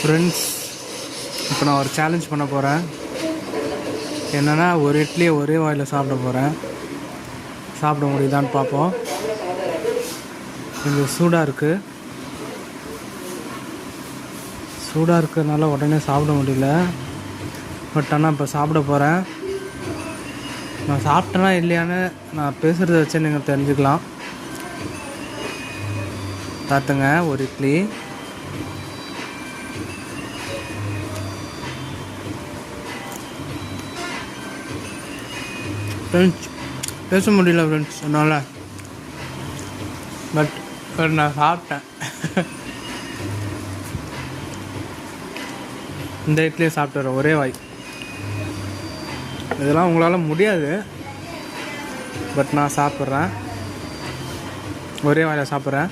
Friends, இப்போ நான் ஒரு சேலஞ்ச் பண்ண போகிறேன். என்னென்னா, ஒரு இட்லியை ஒரே வாயில் சாப்பிட போகிறேன். சாப்பிட முடியுதான்னு பார்ப்போம். கொஞ்சம் சூடாக இருக்கிறதுனால உடனே சாப்பிட முடியல. பட் ஆனால் இப்போ சாப்பிட போகிறேன். நான் சாப்பிட்டேனா இல்லையான்னு நான் பேசுகிறத வச்சு நீங்கள் தெரிஞ்சுக்கலாம். பார்த்துங்க, ஒரு இட்லி. ஃப்ரெண்ட்ஸ், பேச முடியல ஃப்ரெண்ட்ஸ் என்னால். பட் நான் சாப்பிட்டேன். இந்த இட்லியை சாப்பிட்டுறேன் ஒரே வாய். இதெல்லாம் உங்களால் முடியாது. பட் நான் சாப்பிட்றேன், ஒரே வாயில் சாப்பிட்றேன்.